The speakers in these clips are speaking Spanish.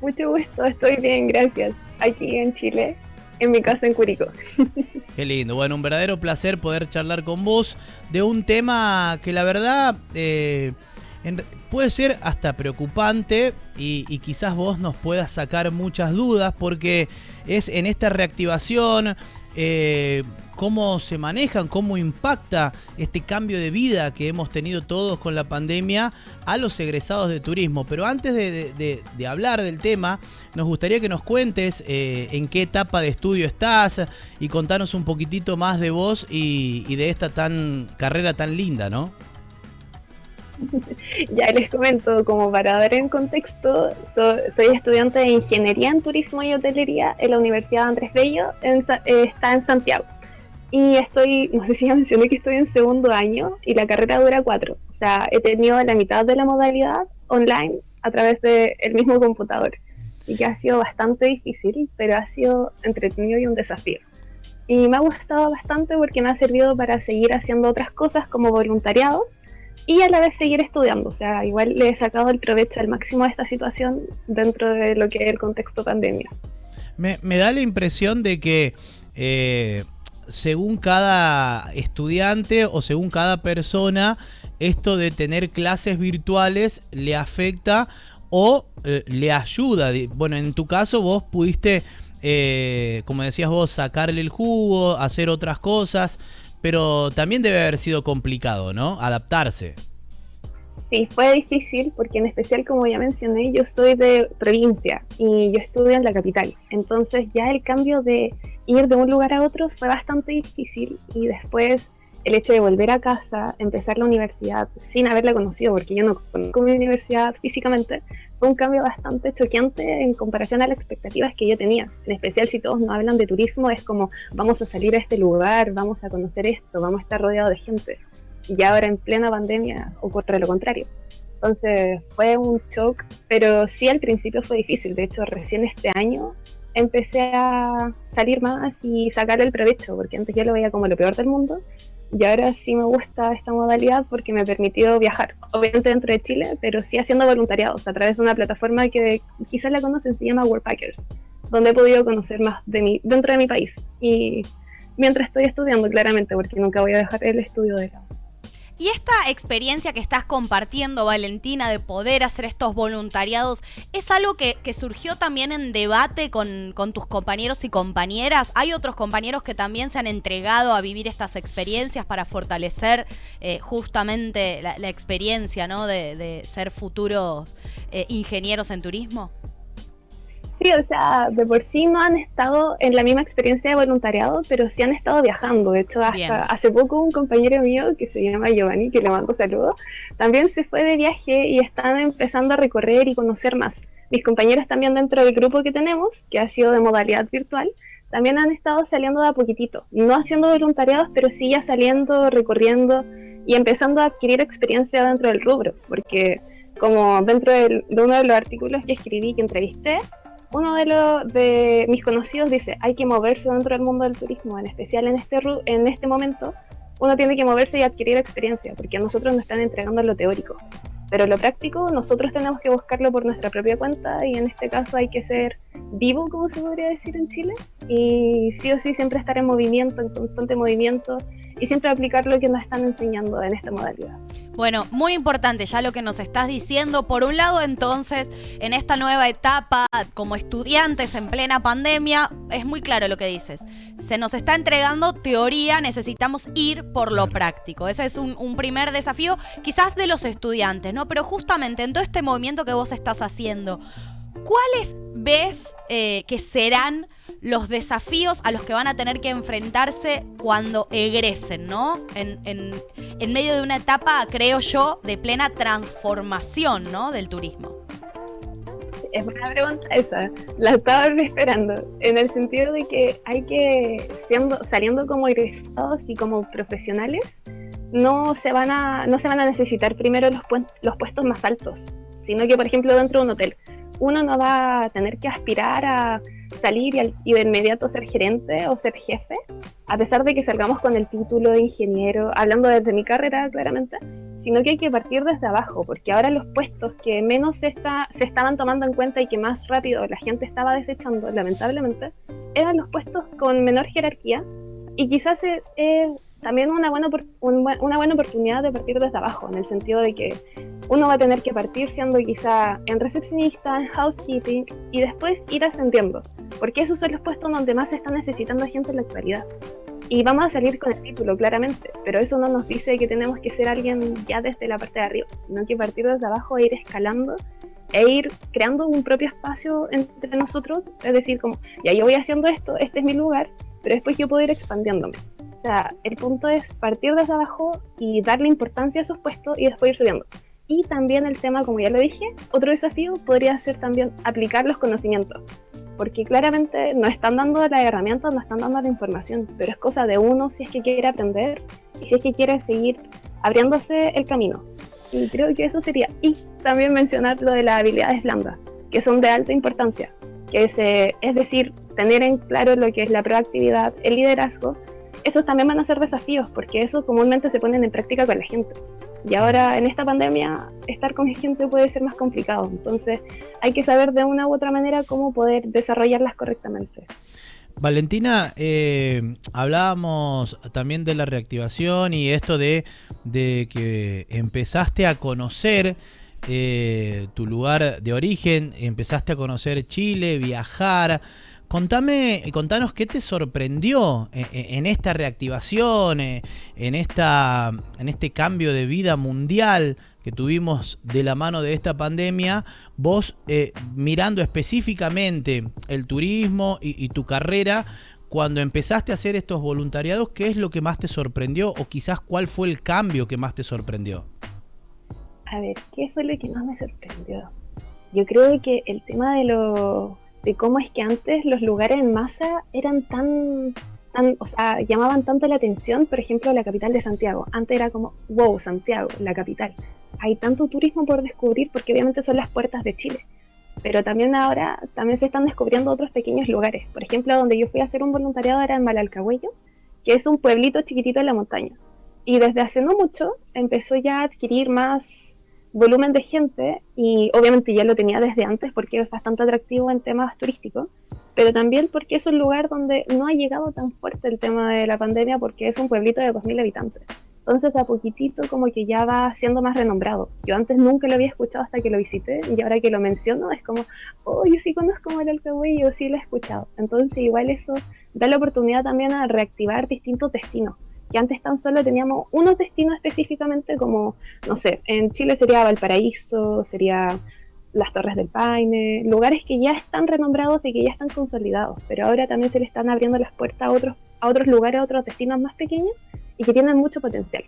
Mucho gusto, estoy bien, gracias. Aquí en Chile, en mi casa en Curicó. Qué lindo. Bueno, un verdadero placer poder charlar con vos de un tema que la verdad puede ser hasta preocupante y quizás vos nos puedas sacar muchas dudas porque es en esta reactivación, cómo se manejan, cómo impacta este cambio de vida que hemos tenido todos con la pandemia a los egresados de turismo. Pero antes de hablar del tema, nos gustaría que nos cuentes en qué etapa de estudio estás y contarnos un poquitito más de vos y de esta carrera tan linda, ¿no? Ya les comento, como para dar en contexto, soy estudiante de Ingeniería en Turismo y Hotelería en la Universidad Andrés Bello, está en Santiago. Y no sé si ya mencioné que estoy en segundo año y la carrera dura 4. O sea, he tenido la mitad de la modalidad online a través del mismo computador. Y que ha sido bastante difícil, pero ha sido entretenido y un desafío. Y me ha gustado bastante porque me ha servido para seguir haciendo otras cosas como voluntariados y a la vez seguir estudiando. O sea, igual le he sacado el provecho al máximo a esta situación dentro de lo que es el contexto pandemia. Me da la impresión de que según cada estudiante o según cada persona, esto de tener clases virtuales le afecta o le ayuda. Bueno, en tu caso vos pudiste, como decías vos, sacarle el jugo, hacer otras cosas, pero también debe haber sido complicado, ¿no? Adaptarse. Sí, fue difícil porque en especial, como ya mencioné, yo soy de provincia y yo estudio en la capital. Entonces ya el cambio de ir de un lugar a otro fue bastante difícil y después el hecho de volver a casa, empezar la universidad sin haberla conocido, porque yo no conozco mi universidad físicamente, fue un cambio bastante choqueante en comparación a las expectativas que yo tenía. En especial si todos no hablan de turismo, es como vamos a salir a este lugar, vamos a conocer esto, vamos a estar rodeados de gente. Y ahora en plena pandemia ocurre lo contrario. Entonces fue un shock, pero sí al principio fue difícil. De hecho, recién este año empecé a salir más y sacarle el provecho, porque antes yo lo veía como lo peor del mundo. Y ahora sí me gusta esta modalidad porque me permitió viajar, obviamente dentro de Chile, pero sí haciendo voluntariados a través de una plataforma que quizás la conocen, se llama Worldpackers, donde he podido conocer más dentro de mi país. Y mientras estoy estudiando, claramente, porque nunca voy a dejar el estudio de lado. Y esta experiencia que estás compartiendo, Valentina, de poder hacer estos voluntariados, ¿es algo que surgió también en debate con tus compañeros y compañeras? ¿Hay otros compañeros que también se han entregado a vivir estas experiencias para fortalecer justamente la experiencia, ¿no? de ser futuros ingenieros en turismo? Sí, o sea, de por sí no han estado en la misma experiencia de voluntariado, pero sí han estado viajando. De hecho, Bien. hasta hace poco un compañero mío que se llama Giovanni, que le mando saludos, también se fue de viaje y están empezando a recorrer y conocer más. Mis compañeros también dentro del grupo que tenemos, que ha sido de modalidad virtual, también han estado saliendo de a poquitito, no haciendo voluntariados, pero sí ya saliendo, recorriendo y empezando a adquirir experiencia dentro del rubro, porque como dentro de uno de los artículos que escribí, que entrevisté, uno de mis conocidos dice, hay que moverse dentro del mundo del turismo, en especial en este momento, uno tiene que moverse y adquirir experiencia, porque a nosotros nos están entregando lo teórico, pero lo práctico nosotros tenemos que buscarlo por nuestra propia cuenta y en este caso hay que ser vivo, como se podría decir en Chile, y sí o sí siempre estar en movimiento, en constante movimiento y siempre aplicar lo que nos están enseñando en esta modalidad. Bueno, muy importante ya lo que nos estás diciendo. Por un lado, entonces, en esta nueva etapa, como estudiantes en plena pandemia, es muy claro lo que dices. Se nos está entregando teoría, necesitamos ir por lo práctico. Ese es un primer desafío, quizás de los estudiantes, ¿no? Pero justamente en todo este movimiento que vos estás haciendo, ¿cuáles ves que serán los desafíos a los que van a tener que enfrentarse cuando egresen, ¿no? En medio de una etapa, creo yo, de plena transformación, ¿no? Del turismo. Es buena pregunta esa, la estaba esperando, en el sentido de que hay que, saliendo como egresados y como profesionales, no se van a necesitar primero los puestos más altos, sino que, por ejemplo, dentro de un hotel, uno no va a tener que aspirar a salir y de inmediato ser gerente o ser jefe, a pesar de que salgamos con el título de ingeniero, hablando desde mi carrera claramente, sino que hay que partir desde abajo, porque ahora los puestos que menos se estaban tomando en cuenta y que más rápido la gente estaba desechando, lamentablemente, eran los puestos con menor jerarquía, y quizás es también una buena oportunidad de partir desde abajo, en el sentido de que uno va a tener que partir siendo quizá en recepcionista, en housekeeping, y después ir ascendiendo, porque esos son los puestos donde más se está necesitando gente en la actualidad. Y vamos a salir con el título, claramente, pero eso no nos dice que tenemos que ser alguien ya desde la parte de arriba, sino que partir desde abajo e ir escalando e ir creando un propio espacio entre nosotros, es decir, como, ya yo voy haciendo esto, este es mi lugar, pero después yo puedo ir expandiéndome. O sea, el punto es partir desde abajo y darle importancia a esos puestos y después ir subiendo. Y también el tema, como ya lo dije, otro desafío podría ser también aplicar los conocimientos, porque claramente nos están dando las herramientas, nos están dando la información, pero es cosa de uno si es que quiere aprender y si es que quiere seguir abriéndose el camino. Y creo que eso sería. Y también mencionar lo de las habilidades blandas, que son de alta importancia, es decir, tener en claro lo que es la proactividad, el liderazgo. Esos también van a ser desafíos, porque eso comúnmente se ponen en práctica con la gente. Y ahora en esta pandemia estar con gente puede ser más complicado, entonces hay que saber de una u otra manera cómo poder desarrollarlas correctamente. Valentina, hablábamos también de la reactivación y esto de que empezaste a conocer tu lugar de origen, empezaste a conocer Chile, viajar. Contanos qué te sorprendió en esta reactivación, en este cambio de vida mundial que tuvimos de la mano de esta pandemia. Vos mirando específicamente el turismo y tu carrera, cuando empezaste a hacer estos voluntariados, ¿qué es lo que más te sorprendió o quizás cuál fue el cambio que más te sorprendió? A ver, ¿qué fue lo que más me sorprendió? Yo creo que el tema de cómo es que antes los lugares en masa eran tan, o sea, llamaban tanto la atención. Por ejemplo, la capital de Santiago. Antes era como, wow, Santiago, la capital. Hay tanto turismo por descubrir porque obviamente son las puertas de Chile. Pero también ahora se están descubriendo otros pequeños lugares. Por ejemplo, donde yo fui a hacer un voluntariado era en Malalcahuello, que es un pueblito chiquitito en la montaña. Y desde hace no mucho empezó ya a adquirir más volumen de gente, y obviamente ya lo tenía desde antes porque es bastante atractivo en temas turísticos, pero también porque es un lugar donde no ha llegado tan fuerte el tema de la pandemia, porque es un pueblito de 2.000 habitantes. Entonces a poquitito como que ya va siendo más renombrado. Yo antes nunca lo había escuchado hasta que lo visité, y ahora que lo menciono es como, oh, yo sí conozco Malalcahuello, yo sí lo he escuchado. Entonces igual eso da la oportunidad también a reactivar distintos destinos, que antes tan solo teníamos unos destinos específicamente, como, no sé, en Chile sería Valparaíso, sería las Torres del Paine, lugares que ya están renombrados y que ya están consolidados, pero ahora también se le están abriendo las puertas a otros lugares, a otros destinos más pequeños y que tienen mucho potencial.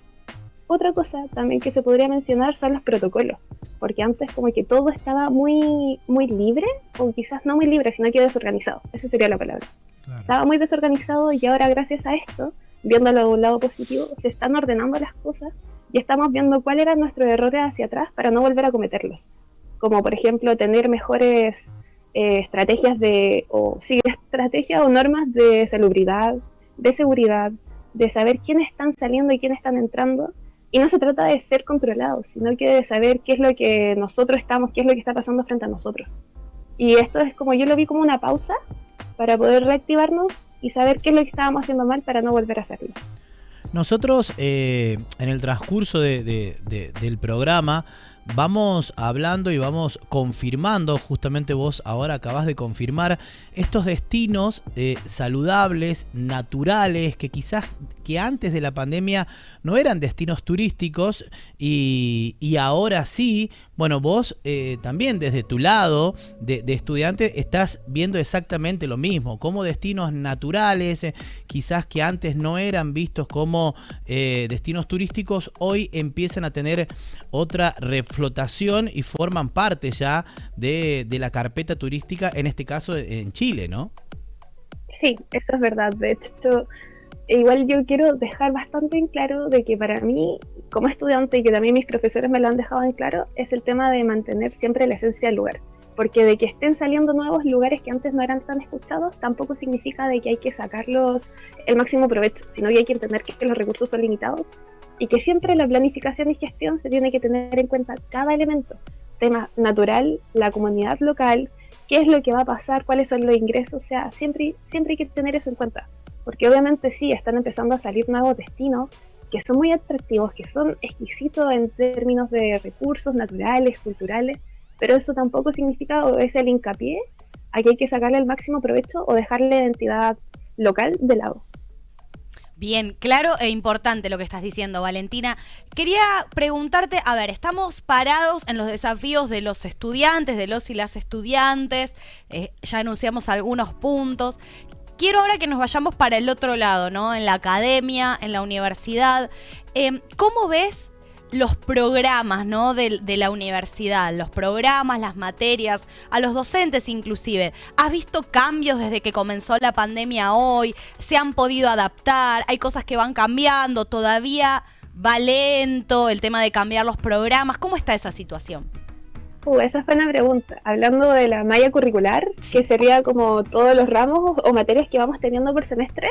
Otra cosa también que se podría mencionar son los protocolos, porque antes como que todo estaba muy, muy libre, o quizás no muy libre, sino que desorganizado, esa sería la palabra. Claro. Estaba muy desorganizado, y ahora gracias a esto, viéndolo de un lado positivo, se están ordenando las cosas y estamos viendo cuáles eran nuestros errores hacia atrás para no volver a cometerlos. Como por ejemplo tener mejores estrategias o normas de salubridad, de seguridad, de saber quiénes están saliendo y quiénes están entrando. Y no se trata de ser controlados, sino que de saber qué es lo que nosotros qué es lo que está pasando frente a nosotros. Y esto es como, yo lo vi como una pausa para poder reactivarnos y saber qué es lo que estábamos haciendo mal para no volver a hacerlo. Nosotros en el transcurso del programa vamos hablando y vamos confirmando, justamente vos ahora acabás de confirmar, estos destinos saludables, naturales, que quizás que antes de la pandemia no eran destinos turísticos y ahora sí. Bueno, vos también desde tu lado de estudiante estás viendo exactamente lo mismo, como destinos naturales, quizás que antes no eran vistos como destinos turísticos, hoy empiezan a tener otra reflotación y forman parte ya de la carpeta turística, en este caso en Chile, ¿no? Sí, eso es verdad. De hecho, igual yo quiero dejar bastante en claro de que para mí, como estudiante, y que también mis profesores me lo han dejado en claro, es el tema de mantener siempre la esencia del lugar. Porque de que estén saliendo nuevos lugares que antes no eran tan escuchados, tampoco significa de que hay que sacarlos el máximo provecho, sino que hay que entender que los recursos son limitados y que siempre la planificación y gestión se tiene que tener en cuenta cada elemento, tema natural, la comunidad local, qué es lo que va a pasar, cuáles son los ingresos, o sea, siempre hay que tener eso en cuenta, porque obviamente sí, están empezando a salir nuevos destinos que son muy atractivos, que son exquisitos en términos de recursos naturales, culturales, pero eso tampoco significa o es el hincapié a que hay que sacarle el máximo provecho o dejarle la identidad local de lado. Bien, claro e importante lo que estás diciendo, Valentina. Quería preguntarte, a ver, estamos parados en los desafíos de los estudiantes, de los y las estudiantes, ya anunciamos algunos puntos. Quiero ahora que nos vayamos para el otro lado, ¿no? En la academia, en la universidad. ¿Cómo ves los programas, ¿no? de la universidad, los programas, las materias, a los docentes inclusive? ¿Has visto cambios desde que comenzó la pandemia a hoy? ¿Se han podido adaptar? ¿Hay cosas que van cambiando? ¿Todavía va lento el tema de cambiar los programas? ¿Cómo está esa situación? Esa es buena pregunta. Hablando de la malla curricular, que sería como todos los ramos o materias que vamos teniendo por semestre,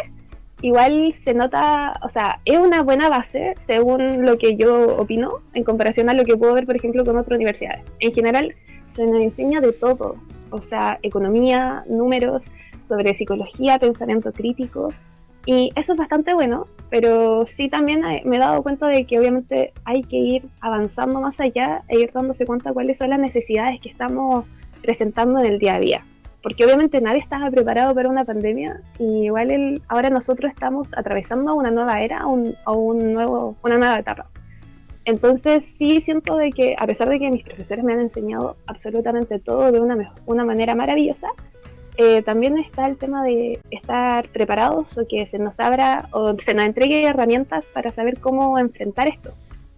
igual se nota, o sea, es una buena base según lo que yo opino en comparación a lo que puedo ver, por ejemplo, con otras universidades. En general, se nos enseña de todo, o sea, economía, números, sobre psicología, pensamiento crítico, y eso es bastante bueno, pero sí también me he dado cuenta de que obviamente hay que ir avanzando más allá e ir dándose cuenta cuáles son las necesidades que estamos presentando en el día a día. Porque obviamente nadie estaba preparado para una pandemia y igual ahora nosotros estamos atravesando una nueva era una nueva etapa. Entonces sí siento de que a pesar de que mis profesores me han enseñado absolutamente todo de una manera maravillosa, también está el tema de estar preparados o que se nos abra o se nos entregue herramientas para saber cómo enfrentar esto.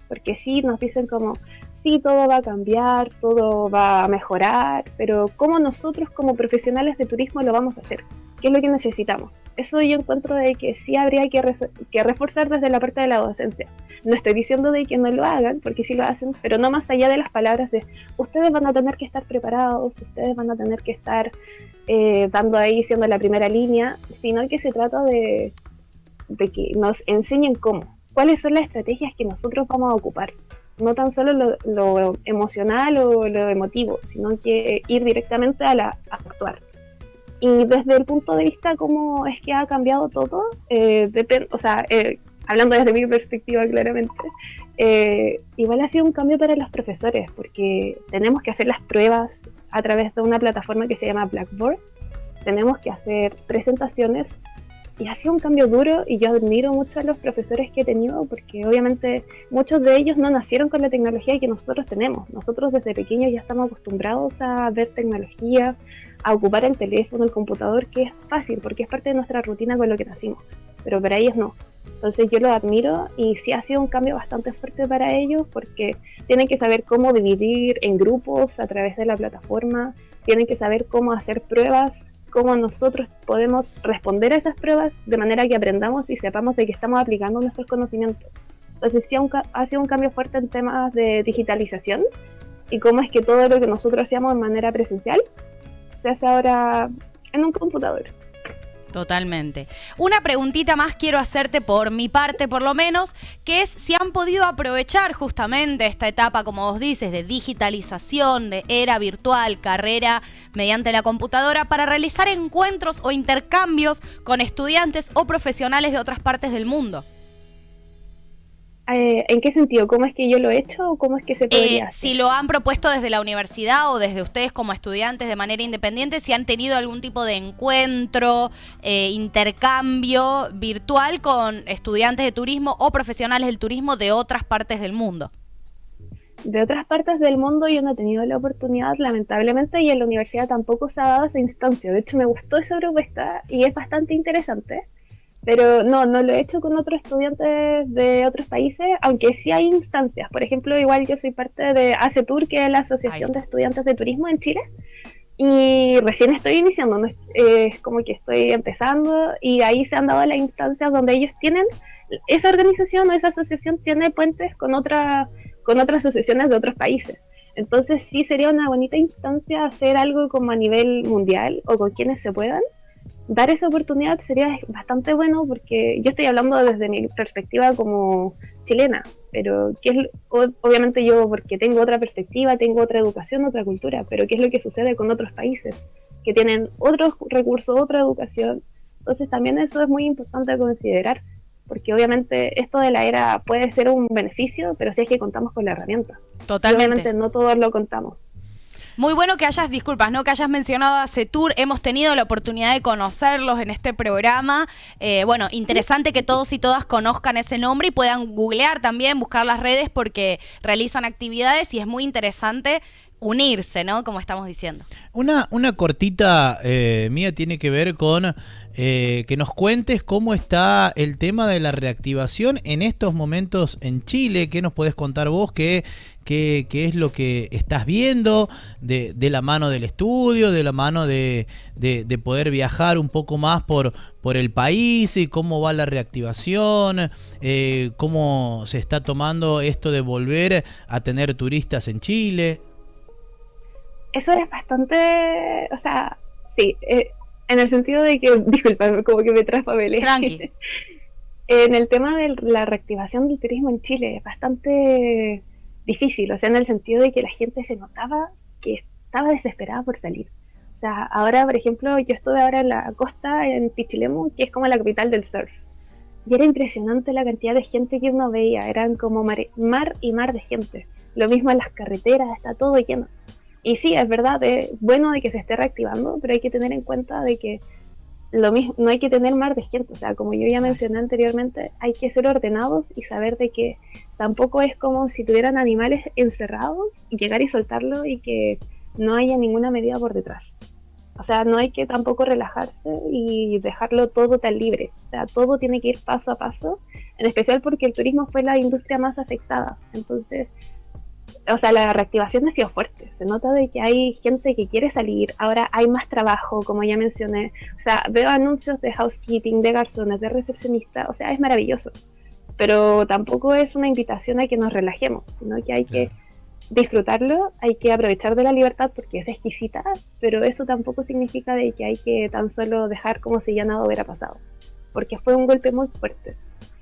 Porque sí nos dicen como, sí, todo va a cambiar, todo va a mejorar, pero ¿cómo nosotros como profesionales de turismo lo vamos a hacer? ¿Qué es lo que necesitamos? Eso yo encuentro de que sí habría que reforzar desde la parte de la docencia. No estoy diciendo de que no lo hagan, porque sí lo hacen, pero no más allá de las palabras de ustedes van a tener que estar preparados, ustedes van a tener que estar dando ahí, siendo la primera línea, sino que se trata de que nos enseñen cuáles son las estrategias que nosotros vamos a ocupar. No tan solo lo emocional o lo emotivo, sino que ir directamente a actuar. Y desde el punto de vista cómo es que ha cambiado todo, hablando desde mi perspectiva claramente, igual ha sido un cambio para los profesores, porque tenemos que hacer las pruebas a través de una plataforma que se llama Blackboard, tenemos que hacer presentaciones, y ha sido un cambio duro, y yo admiro mucho a los profesores que he tenido, porque obviamente muchos de ellos no nacieron con la tecnología que nosotros tenemos. Nosotros desde pequeños ya estamos acostumbrados a ver tecnología, a ocupar el teléfono, el computador, que es fácil, porque es parte de nuestra rutina con lo que nacimos, pero para ellos no. Entonces yo los admiro y sí ha sido un cambio bastante fuerte para ellos, porque tienen que saber cómo dividir en grupos a través de la plataforma, tienen que saber cómo hacer pruebas, cómo nosotros podemos responder a esas pruebas de manera que aprendamos y sepamos de que estamos aplicando nuestros conocimientos. Entonces sí ha sido un cambio fuerte en temas de digitalización y cómo es que todo lo que nosotros hacíamos de manera presencial se hace ahora en un computador. Totalmente. Una preguntita más quiero hacerte por mi parte, por lo menos, que es si han podido aprovechar justamente esta etapa, como vos dices, de digitalización, de era virtual, carrera mediante la computadora, para realizar encuentros o intercambios con estudiantes o profesionales de otras partes del mundo. ¿En qué sentido? ¿Cómo es que yo lo he hecho o cómo es que se podría hacer? Si lo han propuesto desde la universidad o desde ustedes como estudiantes de manera independiente, si han tenido algún tipo de encuentro, intercambio virtual con estudiantes de turismo o profesionales del turismo de otras partes del mundo. De otras partes del mundo yo no he tenido la oportunidad, lamentablemente, y en la universidad tampoco se ha dado esa instancia. De hecho, me gustó esa propuesta y es bastante interesante. Pero no lo he hecho con otros estudiantes de otros países, aunque sí hay instancias. Por ejemplo, igual yo soy parte de ACETUR, que es la Asociación de Estudiantes de Turismo en Chile, y recién estoy iniciando, ¿no? Es como que estoy empezando, y ahí se han dado las instancias donde ellos tienen, esa organización o esa asociación tiene puentes con otras asociaciones de otros países. Entonces sí sería una bonita instancia hacer algo como a nivel mundial o con quienes se puedan. dar esa oportunidad sería bastante bueno, porque yo estoy hablando desde mi perspectiva como chilena, pero obviamente yo, porque tengo otra perspectiva, tengo otra educación, otra cultura, pero ¿qué es lo que sucede con otros países que tienen otros recursos, otra educación? Entonces también eso es muy importante considerar, porque obviamente esto de la era puede ser un beneficio, pero si es que contamos con la herramienta. Totalmente. Y obviamente no todos lo contamos. Muy bueno que hayas, disculpas, ¿no? Que hayas mencionado a CETUR. Hemos tenido la oportunidad de conocerlos en este programa. Bueno, interesante que todos y todas conozcan ese nombre y puedan googlear también, buscar las redes, porque realizan actividades y es muy interesante unirse, ¿no? Como estamos diciendo. Una cortita mía tiene que ver con que nos cuentes cómo está el tema de la reactivación en estos momentos en Chile. ¿Qué nos podés contar vos? ¿Qué es lo que estás viendo de la mano del estudio, de la mano de poder viajar un poco más por el país, y cómo va la reactivación, cómo se está tomando esto de volver a tener turistas en Chile? Eso es bastante, o sea, sí, en el sentido de que, disculpa, como que me traspapelé. Tranqui. En el tema de la reactivación del turismo en Chile es bastante difícil, o sea, en el sentido de que la gente se notaba que estaba desesperada por salir. O sea, ahora, por ejemplo, yo estuve ahora en la costa, en Pichilemu, que es como la capital del surf, y era impresionante la cantidad de gente que uno veía, eran como mar y mar de gente. Lo mismo en las carreteras, está todo lleno. Y sí, es verdad, es bueno de que se esté reactivando, pero hay que tener en cuenta de que lo mismo, no hay que tener mar de gente. O sea, como yo ya mencioné anteriormente, hay que ser ordenados y saber de que tampoco es como si tuvieran animales encerrados y llegar y soltarlo y que no haya ninguna medida por detrás. O sea, no hay que tampoco relajarse y dejarlo todo tan libre. O sea, todo tiene que ir paso a paso, en especial porque el turismo fue la industria más afectada. Entonces, o sea, la reactivación ha sido fuerte. Se nota de que hay gente que quiere salir. Ahora hay más trabajo, como ya mencioné. O sea, veo anuncios de housekeeping, de garzones, de recepcionistas. O sea, es maravilloso. Pero tampoco es una invitación a que nos relajemos, sino que hay que disfrutarlo, hay que aprovechar de la libertad porque es exquisita, pero eso tampoco significa de que hay que tan solo dejar como si ya nada hubiera pasado, porque fue un golpe muy fuerte.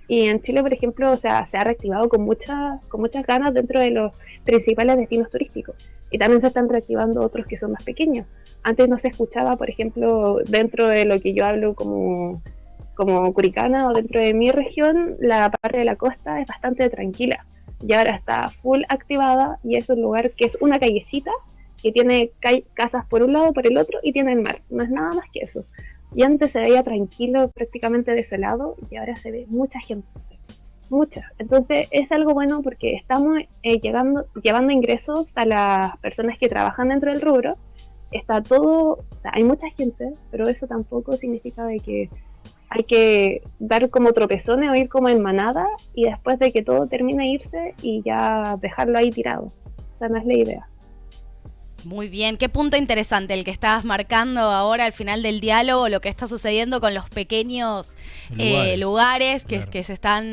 Y en Chile, por ejemplo, o sea, se ha reactivado con muchas ganas dentro de los principales destinos turísticos. Y también se están reactivando otros que son más pequeños. Antes no se escuchaba, por ejemplo, dentro de lo que yo hablo como curicana o dentro de mi región, la parte de la costa es bastante tranquila. Y ahora está full activada y es un lugar que es una callecita que tiene casas por un lado, por el otro y tiene el mar. No es nada más que eso. Y antes se veía tranquilo, prácticamente desolado, y ahora se ve mucha gente, mucha. Entonces es algo bueno porque estamos llevando ingresos a las personas que trabajan dentro del rubro. Está todo, o sea, hay mucha gente, pero eso tampoco significa de que hay que dar como tropezones o ir como en manada y después de que todo termine irse y ya dejarlo ahí tirado. O sea, no es la idea. Muy bien, qué punto interesante el que estabas marcando ahora al final del diálogo, lo que está sucediendo con los pequeños lugares que, claro,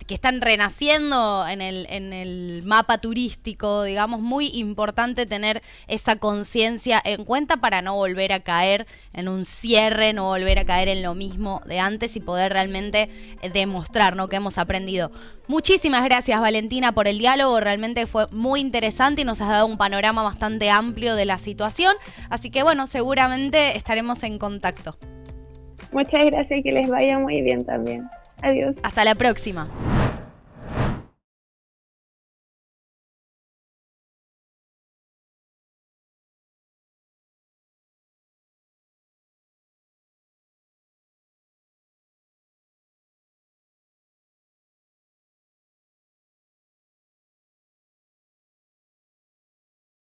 que están renaciendo en el mapa turístico, digamos. Muy importante tener esa conciencia en cuenta para no volver a caer en un cierre, no volver a caer en lo mismo de antes y poder realmente demostrar, ¿no?, que hemos aprendido. Muchísimas gracias, Valentina, por el diálogo. Realmente fue muy interesante y nos has dado un panorama bastante amplio de la situación. Así que, bueno, seguramente estaremos en contacto. Muchas gracias y que les vaya muy bien también. Adiós. Hasta la próxima.